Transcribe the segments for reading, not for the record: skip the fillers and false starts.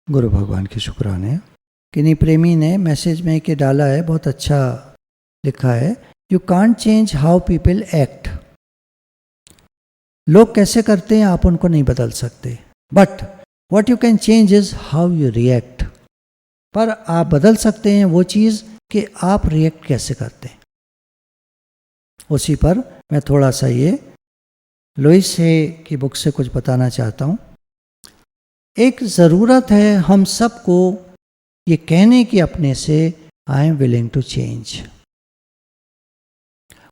गुरु भगवान के शुक्राने। किन्हीं प्रेमी ने मैसेज में के डाला है, बहुत अच्छा लिखा है, you can't change how people act. लोग कैसे करते हैं आप उनको नहीं बदल सकते, but what you can change is how you react. पर आप बदल सकते हैं वो चीज़ कि आप रिएक्ट कैसे करते हैं। उसी पर मैं थोड़ा सा ये लुइस हे की बुक से कुछ बताना चाहता हूँ। एक ज़रूरत है हम सबको ये कहने की अपने से, I am willing to change.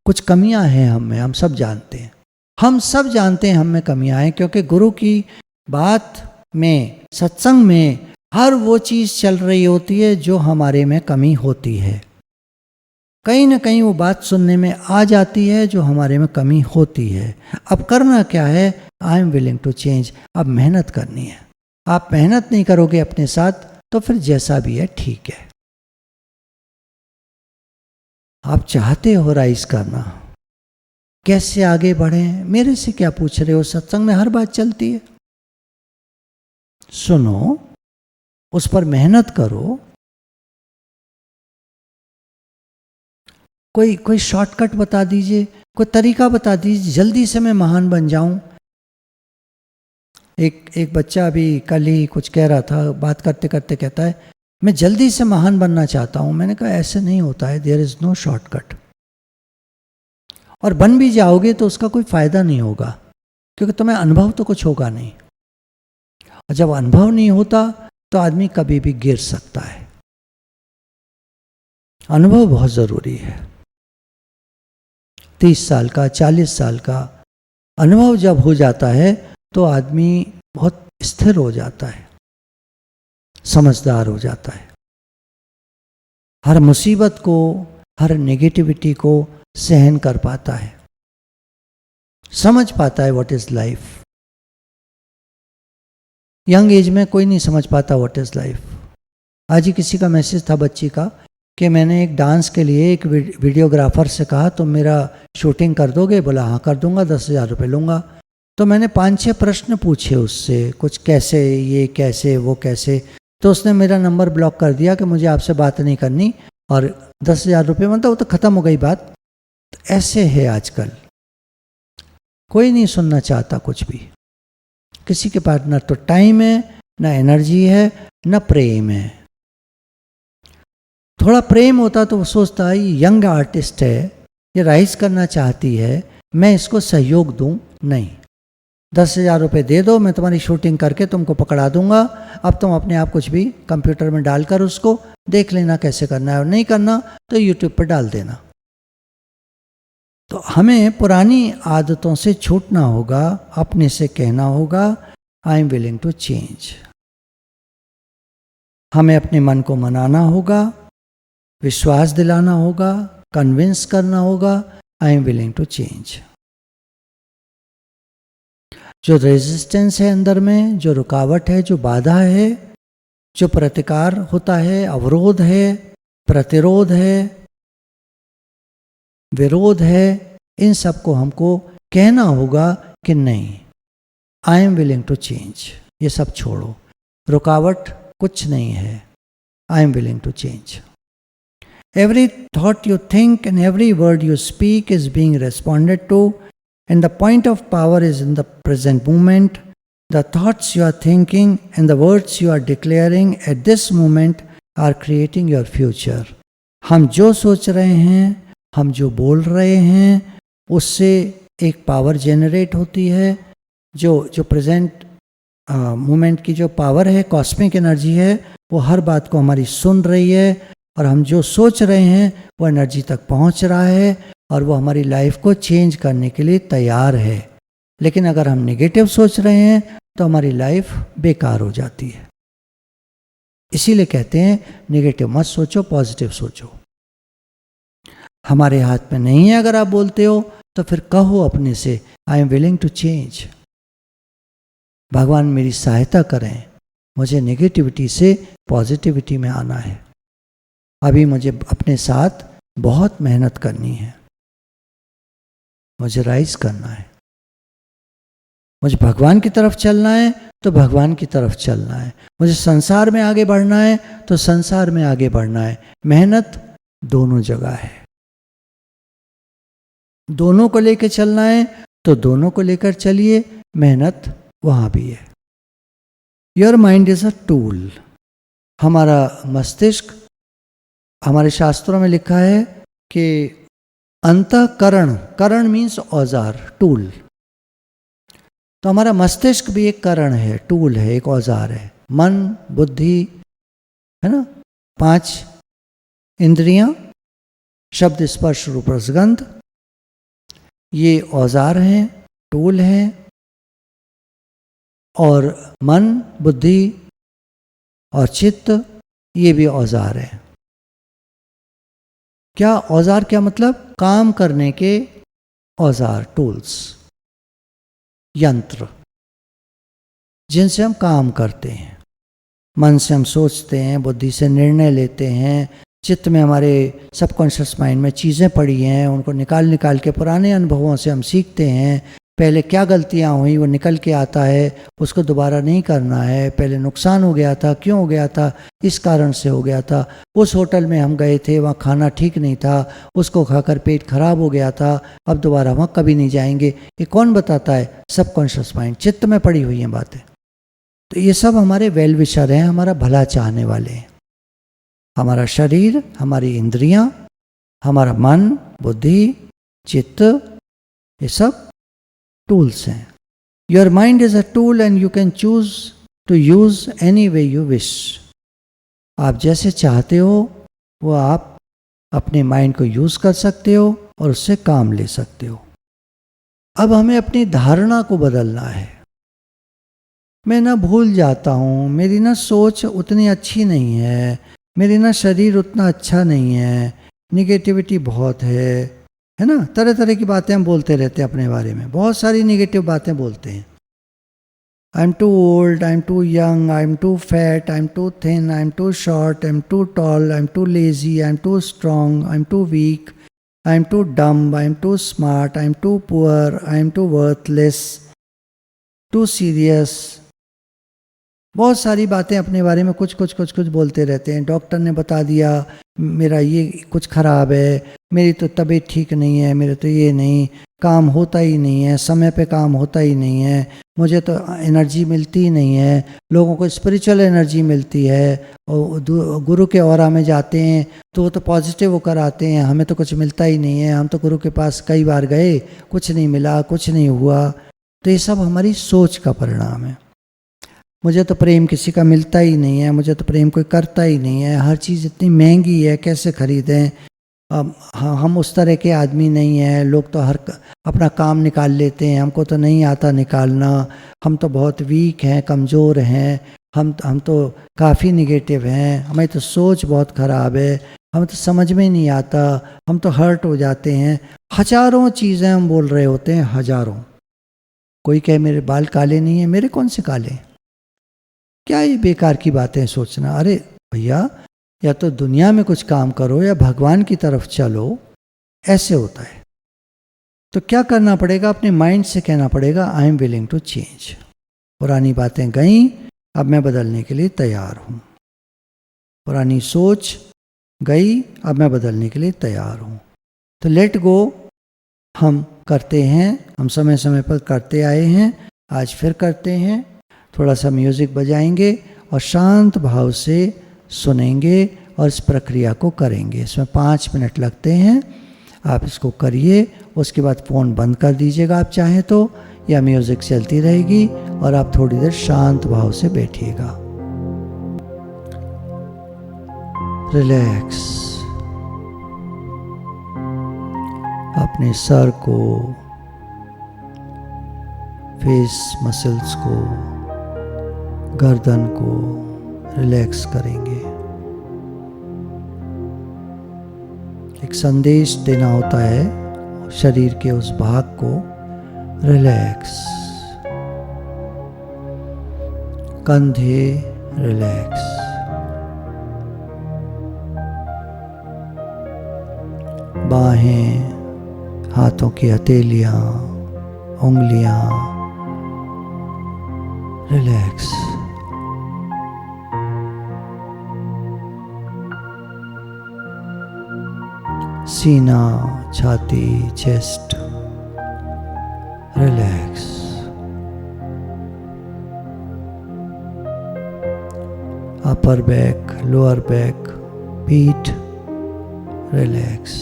कुछ कमियां हैं हम में, हम सब जानते हैं, हम सब जानते हैं हम में कमियां हैं, क्योंकि गुरु की बात में, सत्संग में हर वो चीज़ चल रही होती है जो हमारे में कमी होती है। कहीं ना कहीं वो बात सुनने में आ जाती है जो हमारे में कमी होती है। अब करना क्या है, I am willing to change. अब मेहनत करनी है। आप मेहनत नहीं करोगे अपने साथ तो फिर जैसा भी है ठीक है। आप चाहते हो राइज करना, कैसे आगे बढ़ें, मेरे से क्या पूछ रहे हो। सत्संग में हर बात चलती है, सुनो, उस पर मेहनत करो। कोई शॉर्टकट बता दीजिए, कोई तरीका बता दीजिए, जल्दी से मैं महान बन जाऊं। एक बच्चा अभी कल ही कुछ कह रहा था, बात करते करते कहता है मैं जल्दी से महान बनना चाहता हूं। मैंने कहा ऐसे नहीं होता है, देयर इज नो शॉर्टकट। और बन भी जाओगे तो उसका कोई फायदा नहीं होगा, क्योंकि तुम्हें अनुभव तो कुछ होगा नहीं। और जब अनुभव नहीं होता तो आदमी कभी भी गिर सकता है। अनुभव बहुत जरूरी है। 30 साल का, 40 साल का अनुभव जब हो जाता है तो आदमी बहुत स्थिर हो जाता है, समझदार हो जाता है, हर मुसीबत को, हर नेगेटिविटी को सहन कर पाता है, समझ पाता है what is life. Young age में कोई नहीं समझ पाता व्हाट इज लाइफ। आज ही किसी का मैसेज था बच्ची का कि मैंने एक डांस के लिए एक वीडियोग्राफर से कहा तुम मेरा शूटिंग कर दोगे। बोला हाँ कर दूंगा, 10,000 रुपये लूँगा। तो मैंने 5-6 प्रश्न पूछे उससे, कुछ कैसे, ये कैसे, वो कैसे। तो उसने मेरा नंबर ब्लॉक कर दिया कि मुझे आपसे बात नहीं करनी, और 10,000 रुपये मतलब वो तो ख़त्म हो गई बात। तो ऐसे है आजकल, कोई नहीं सुनना चाहता कुछ भी। किसी के पास ना तो टाइम है, ना एनर्जी है, ना प्रेम है। थोड़ा प्रेम होता तो वो सोचता है ये यंग आर्टिस्ट है, ये राइज करना चाहती है, मैं इसको सहयोग दूं। नहीं, 10,000 रुपये दे दो, मैं तुम्हारी शूटिंग करके तुमको पकड़ा दूंगा। अब तुम अपने आप कुछ भी कंप्यूटर में डालकर उसको देख लेना कैसे करना है, और नहीं करना तो यूट्यूब पर डाल देना। तो हमें पुरानी आदतों से छूटना होगा, अपने से कहना होगा I am willing to change. हमें अपने मन को मनाना होगा, विश्वास दिलाना होगा, कन्विंस करना होगा I am willing to change. जो रेजिस्टेंस है अंदर में, जो रुकावट है, जो बाधा है, जो प्रतिकार होता है, अवरोध है, प्रतिरोध है, विरोध है, इन सब को हमको कहना होगा कि नहीं, I am willing to change. ये सब छोड़ो, रुकावट कुछ नहीं है, I am willing to change. Every thought you think and every word you speak is being responded to, and the point of power is in the present moment. The thoughts you are thinking and the words you are declaring at this moment are creating your future. हम जो सोच रहे हैं, हम जो बोल रहे हैं, उससे एक पावर जेनरेट होती है। जो प्रेजेंट मोमेंट की जो पावर है, कॉस्मिक एनर्जी है, वो हर बात को हमारी सुन रही है, और हम जो सोच रहे हैं वो एनर्जी तक पहुंच रहा है, और वो हमारी लाइफ को चेंज करने के लिए तैयार है। लेकिन अगर हम नेगेटिव सोच रहे हैं तो हमारी लाइफ बेकार हो जाती है। इसीलिए कहते हैं नेगेटिव मत सोचो, पॉजिटिव सोचो। हमारे हाथ में नहीं है, अगर आप बोलते हो तो फिर कहो अपने से I am willing to change. भगवान मेरी सहायता करें, मुझे नेगेटिविटी से पॉजिटिविटी में आना है। अभी मुझे अपने साथ बहुत मेहनत करनी है, मुझे राइज करना है। मुझे भगवान की तरफ चलना है तो भगवान की तरफ चलना है, मुझे संसार में आगे बढ़ना है तो संसार में आगे बढ़ना है। मेहनत दोनों जगह है, दोनों को लेकर चलना है तो दोनों को लेकर चलिए, मेहनत वहाँ भी है। Your mind is a tool. हमारा मस्तिष्क, हमारे शास्त्रों में लिखा है कि अंतःकरण, करण मीन्स औजार, टूल। तो हमारा मस्तिष्क भी एक करण है, टूल है, एक औजार है। मन, बुद्धि, है ना, 5 इंद्रियां, शब्द, स्पर्श, रूप, रसगंध, ये औजार हैं, टूल हैं। और मन, बुद्धि और चित्त, ये भी औजार है। क्या औजार, क्या मतलब? काम करने के औजार, टूल्स, यंत्र जिनसे हम काम करते हैं। मन से हम सोचते हैं, बुद्धि से निर्णय लेते हैं, चित्त में हमारे सबकॉन्शियस माइंड में चीज़ें पड़ी हैं, उनको निकाल निकाल के पुराने अनुभवों से हम सीखते हैं। पहले क्या गलतियां हुई वो निकल के आता है, उसको दोबारा नहीं करना है। पहले नुकसान हो गया था, क्यों हो गया था? इस कारण से हो गया था। उस होटल में हम गए थे, वहाँ खाना ठीक नहीं था, उसको खाकर पेट खराब हो गया था, अब दोबारा वहाँ कभी नहीं जाएंगे। ये कौन बताता है? सबकॉन्शियस माइंड, चित्त में पड़ी हुई हैं बातें। तो ये सब हमारे वेल विशर हैं, हमारा भला चाहने वाले हैं। हमारा शरीर, हमारी इंद्रियां, हमारा मन, बुद्धि, चित्त, ये सब टूल्स हैं। Your mind is a tool and you can choose to use any way you wish. आप जैसे चाहते हो वो आप अपने माइंड को यूज कर सकते हो और उससे काम ले सकते हो। अब हमें अपनी धारणा को बदलना है। मैं ना भूल जाता हूँ, मेरी ना सोच उतनी अच्छी नहीं है, मेरी ना शरीर उतना अच्छा नहीं है, निगेटिविटी बहुत है ना। तरह तरह की बातें हम बोलते रहते हैं अपने बारे में, बहुत सारी निगेटिव बातें बोलते हैं। I am too old, I am too young, I am too fat, I am too thin, I am too short, I am too tall, I am too lazy, I am too strong, I am too weak, I am too dumb, I am too smart, I am too poor, I am too worthless, too serious. बहुत सारी बातें अपने बारे में कुछ बोलते रहते हैं। डॉक्टर ने बता दिया मेरा ये कुछ खराब है, मेरी तो तबीयत ठीक नहीं है, मेरे तो ये नहीं, काम होता ही नहीं है, समय पे काम होता ही नहीं है, मुझे तो एनर्जी मिलती ही नहीं है। लोगों को स्पिरिचुअल एनर्जी मिलती है और गुरु के ऑरा में जाते हैं तो वो तो पॉजिटिव होकर आते हैं, हमें तो कुछ मिलता ही नहीं है, हम तो गुरु के पास कई बार गए, कुछ नहीं मिला, कुछ नहीं हुआ। तो ये सब हमारी सोच का परिणाम है। मुझे तो प्रेम किसी का मिलता ही नहीं है, मुझे तो प्रेम कोई करता ही नहीं है, हर चीज़ इतनी महंगी है, कैसे खरीदें। हम उस तरह के आदमी नहीं हैं, लोग तो हर अपना काम निकाल लेते हैं, हमको तो नहीं आता निकालना, हम तो बहुत वीक हैं, कमज़ोर हैं, हम तो काफ़ी निगेटिव हैं, हमें तो सोच बहुत ख़राब है, हमें तो समझ में नहीं आता, हम तो हर्ट हो जाते हैं। हजारों चीज़ें हम बोल रहे होते हैं, हजारों। कोई कहे मेरे बाल काले नहीं है, मेरे कौन से काले? क्या ये बेकार की बातें सोचना। अरे भैया, या तो दुनिया में कुछ काम करो या भगवान की तरफ चलो, ऐसे होता है। तो क्या करना पड़ेगा? अपने माइंड से कहना पड़ेगा I am willing to change. पुरानी बातें गईं, अब मैं बदलने के लिए तैयार हूँ। पुरानी सोच गई, अब मैं बदलने के लिए तैयार हूँ। तो लेट गो हम करते हैं, हम समय समय पर करते आए हैं, आज फिर करते हैं। थोड़ा सा म्यूज़िक बजाएंगे और शांत भाव से सुनेंगे और इस प्रक्रिया को करेंगे। इसमें 5 मिनट लगते हैं, आप इसको करिए। उसके बाद फ़ोन बंद कर दीजिएगा आप चाहें तो, या म्यूज़िक चलती रहेगी और आप थोड़ी देर शांत भाव से बैठिएगा। रिलैक्स। अपने सर को, फेस मसल्स को, गर्दन को रिलैक्स करेंगे। एक संदेश देना होता है शरीर के उस भाग को, रिलैक्स। कंधे रिलैक्स, बाहें, हाथों की हथेलियां, उंगलियां रिलैक्स। सीना, छाती, chest, relax. Upper back, lower back, पीठ, रिलैक्स।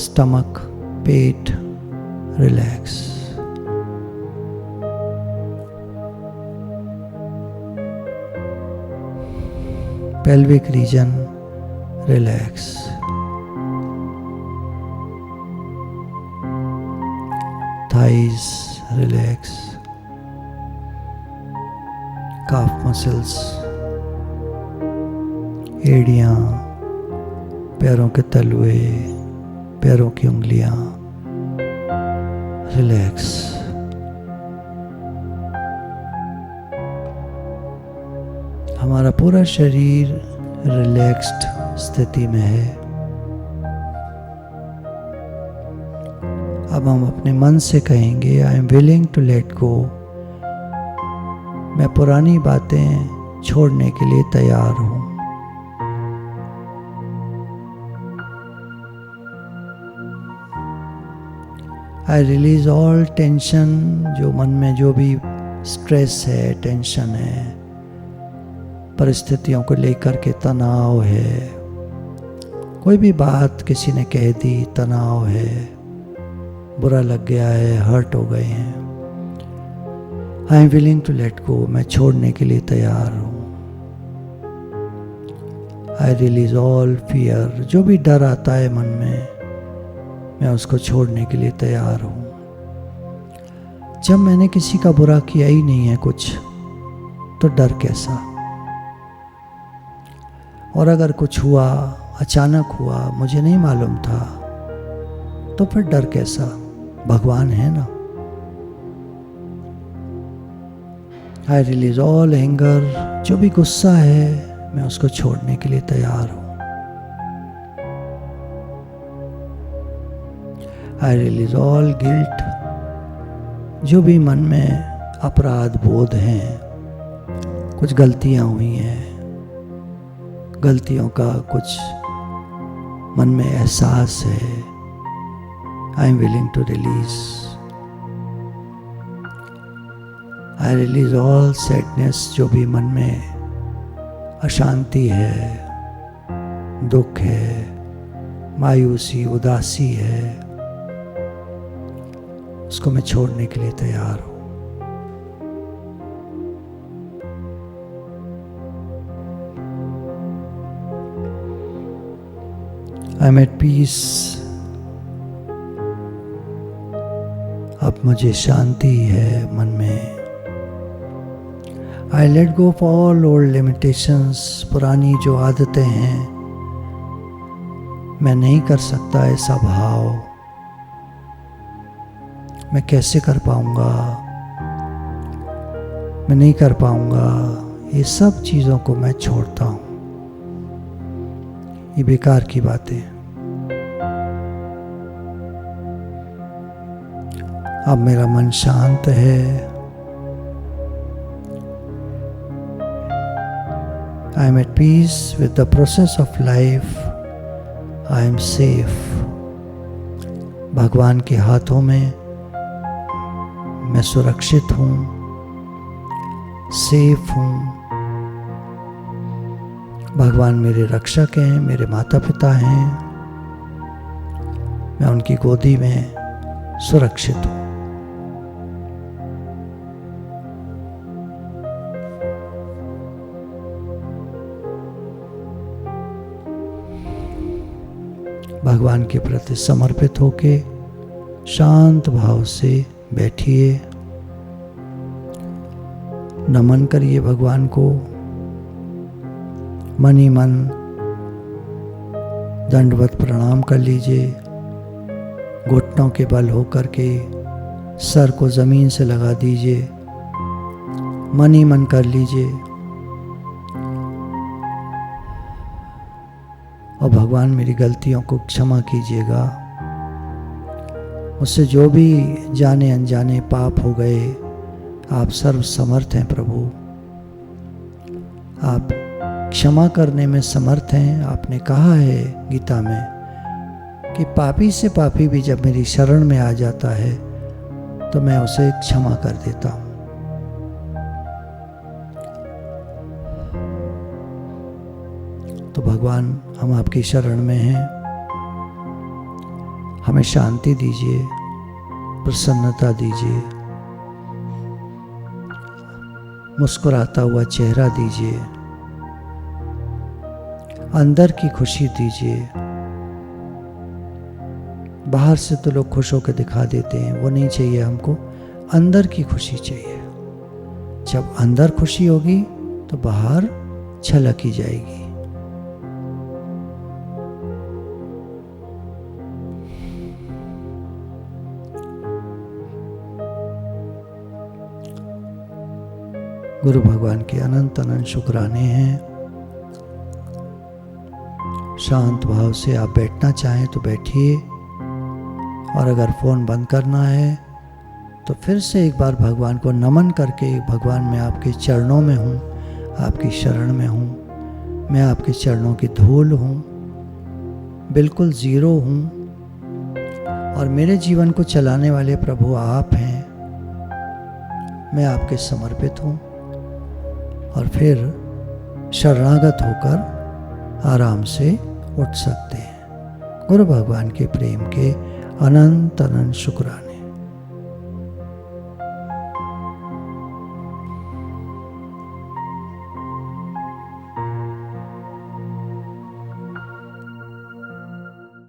स्टमक, पेट, relax. Pelvic region, relax. Thighs, relax. Calf muscles, एड़ियाँ, पैरों के तलुए, पैरों की उंगलियां, रिलैक्स। हमारा पूरा शरीर रिलैक्स्ड स्थिति में है। अब हम अपने मन से कहेंगे, I am willing to let go. मैं पुरानी बातें छोड़ने के लिए तैयार हूं। I release all tension. जो मन में जो भी स्ट्रेस है, टेंशन है, परिस्थितियों को लेकर के तनाव है, कोई भी बात किसी ने कह दी, तनाव है, बुरा लग गया है, हर्ट हो गए हैं, I am willing to let go. मैं छोड़ने के लिए तैयार हूँ। I release all fear. जो भी डर आता है मन में, मैं उसको छोड़ने के लिए तैयार हूँ। जब मैंने किसी का बुरा किया ही नहीं है कुछ, तो डर कैसा? और अगर कुछ हुआ, अचानक हुआ, मुझे नहीं मालूम था, तो फिर डर कैसा? भगवान है ना। आई रिलीज ऑल एंगर। जो भी गुस्सा है, मैं उसको छोड़ने के लिए तैयार हूँ। I release all guilt. जो भी मन में अपराध बोध हैं, कुछ गलतियां हुई हैं, गलतियों का कुछ मन में एहसास है, I am willing to release. I release all sadness. जो भी मन में अशांति है, दुख है, मायूसी, उदासी है, उसको मैं छोड़ने के लिए तैयार हूँ। I am at peace. अब मुझे शांति है मन में। I let go of all old limitations. पुरानी जो आदतें हैं, मैं नहीं कर सकता ऐसा भाव, मैं कैसे कर पाऊंगा, मैं नहीं कर पाऊंगा, ये सब चीज़ों को मैं छोड़ता हूँ। ये बेकार की बातें। अब मेरा मन शांत है। I am at peace with the process of life. I am safe. भगवान के हाथों में मैं सुरक्षित हूँ, सेफ हूँ। भगवान मेरे रक्षक हैं, मेरे माता पिता हैं। मैं उनकी गोदी में सुरक्षित हूँ। भगवान के प्रति समर्पित होके शांत भाव से बैठिए, नमन करिए भगवान को। मन ही मन दंडवत प्रणाम कर लीजिए। घुटनों के बल होकर के सर को जमीन से लगा दीजिए। मन ही मन कर लीजिए और भगवान मेरी गलतियों को क्षमा कीजिएगा। मुझसे जो भी जाने अनजाने पाप हो गए, आप सर्व समर्थ हैं प्रभु। आप क्षमा करने में समर्थ हैं। आपने कहा है गीता में कि पापी से पापी भी जब मेरी शरण में आ जाता है तो मैं उसे क्षमा कर देता हूँ। तो भगवान, हम आपकी शरण में हैं। हमें शांति दीजिए, प्रसन्नता दीजिए, मुस्कुराता हुआ चेहरा दीजिए, अंदर की खुशी दीजिए। बाहर से तो लोग खुश होकर दिखा देते हैं, वो नहीं चाहिए हमको। अंदर की खुशी चाहिए। जब अंदर खुशी होगी तो बाहर झलक ही जाएगी। गुरु भगवान के अनंत अनंत शुक्राने हैं। शांत भाव से आप बैठना चाहें तो बैठिए, और अगर फ़ोन बंद करना है तो फिर से एक बार भगवान को नमन करके, भगवान मैं आपके चरणों में हूँ, आपकी शरण में हूँ, मैं आपके चरणों की धूल हूँ, बिल्कुल ज़ीरो हूँ, और मेरे जीवन को चलाने वाले प्रभु आप हैं। मैं आपके समर्पित हूँ। और फिर शरणागत होकर आराम से उठ सकते हैं। गुरु भगवान के प्रेम के अनंत अनंत शुक्राने।